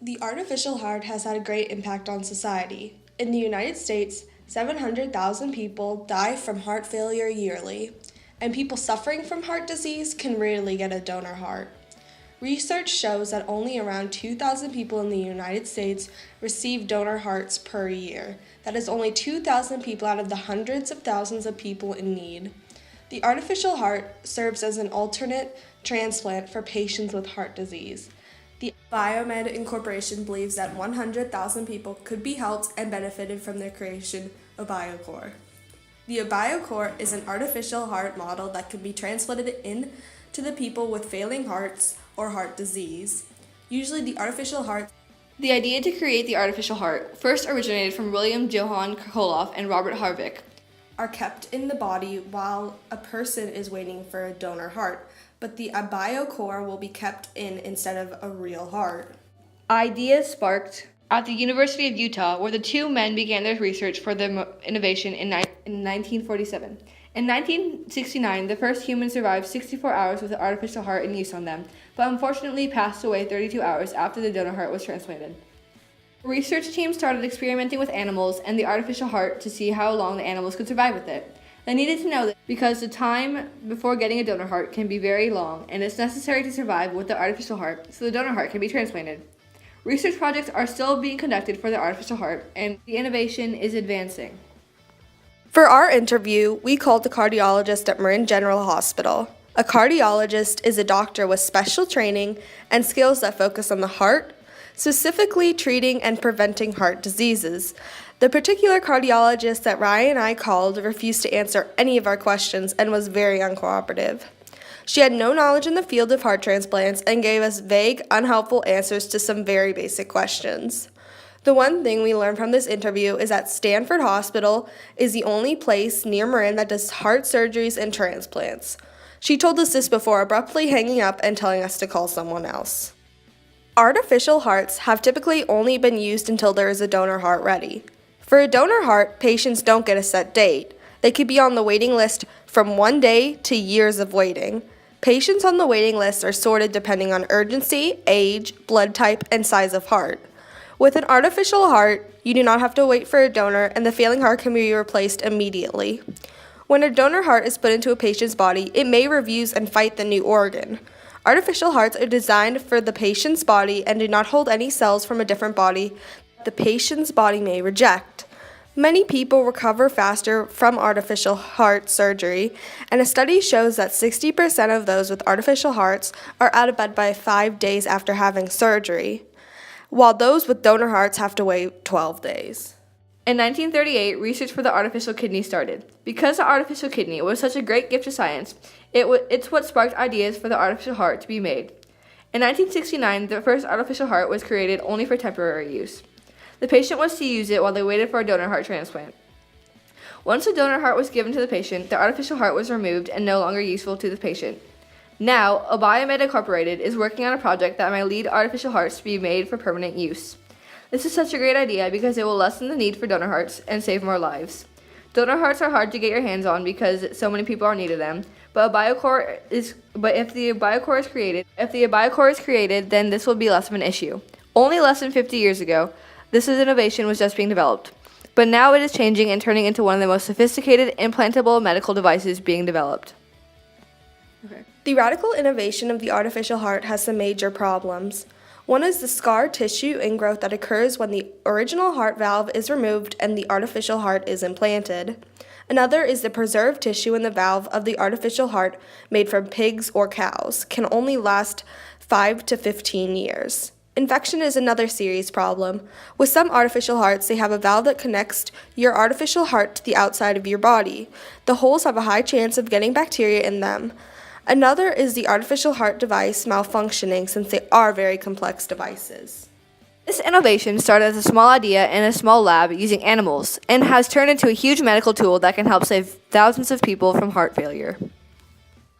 The artificial heart has had a great impact on society. In the United States, 700,000 people die from heart failure yearly, and people suffering from heart disease can rarely get a donor heart. Research shows that only around 2,000 people in the United States receive donor hearts per year. That is only 2,000 people out of the hundreds of thousands of people in need. The artificial heart serves as an alternate transplant for patients with heart disease. The Biomed Incorporation believes that 100,000 people could be helped and benefited from the creation of BioCore. The BioCore is an artificial heart model that can be transplanted in to the people with failing hearts or heart disease. Usually the artificial heart. The idea to create the artificial heart first originated from William Johann Koloff and Robert Harvick. Are kept in the body while a person is waiting for a donor heart, but the BioCore will be kept in instead of a real heart. Ideas sparked at the University of Utah, where the two men began their research for the innovation in 1947. In 1969, the first human survived 64 hours with an artificial heart in use on them, but unfortunately passed away 32 hours after the donor heart was transplanted. A research team started experimenting with animals and the artificial heart to see how long the animals could survive with it. They needed to know that because the time before getting a donor heart can be very long, and it's necessary to survive with the artificial heart so the donor heart can be transplanted. Research projects are still being conducted for the artificial heart, and the innovation is advancing. For our interview, we called the cardiologist at Marin General Hospital. A cardiologist is a doctor with special training and skills that focus on the heart, specifically treating and preventing heart diseases. The particular cardiologist that Raiya and I called refused to answer any of our questions and was very uncooperative. She had no knowledge in the field of heart transplants and gave us vague, unhelpful answers to some very basic questions. The one thing we learned from this interview is that Stanford Hospital is the only place near Marin that does heart surgeries and transplants. She told us this before abruptly hanging up and telling us to call someone else. Artificial hearts have typically only been used until there is a donor heart ready. For a donor heart, patients don't get a set date. They could be on the waiting list from 1 day to years of waiting. Patients on the waiting list are sorted depending on urgency, age, blood type, and size of heart. With an artificial heart, you do not have to wait for a donor, and the failing heart can be replaced immediately. When a donor heart is put into a patient's body, it may refuse and fight the new organ. Artificial hearts are designed for the patient's body and do not hold any cells from a different body the patient's body may reject. Many people recover faster from artificial heart surgery, and a study shows that 60% of those with artificial hearts are out of bed by 5 days after having surgery, while those with donor hearts have to wait 12 days. In 1938, research for the artificial kidney started. Because the artificial kidney was such a great gift to science, it's what sparked ideas for the artificial heart to be made. In 1969, the first artificial heart was created only for temporary use. The patient was to use it while they waited for a donor heart transplant. Once a donor heart was given to the patient, the artificial heart was removed and no longer useful to the patient. Now, Biomed Incorporated is working on a project that might lead artificial hearts to be made for permanent use. This is such a great idea because it will lessen the need for donor hearts and save more lives. Donor hearts are hard to get your hands on because so many people are needed them, but if the BioCore is created, then this will be less of an issue. Only less than 50 years ago, this innovation was just being developed, but now it is changing and turning into one of the most sophisticated implantable medical devices being developed. Okay. The radical innovation of the artificial heart has some major problems. One is the scar tissue ingrowth that occurs when the original heart valve is removed and the artificial heart is implanted. Another is the preserved tissue in the valve of the artificial heart made from pigs or cows can only last 5 to 15 years. Infection is another serious problem. With some artificial hearts, they have a valve that connects your artificial heart to the outside of your body. The holes have a high chance of getting bacteria in them. Another is the artificial heart device malfunctioning since they are very complex devices. This innovation started as a small idea in a small lab using animals and has turned into a huge medical tool that can help save thousands of people from heart failure.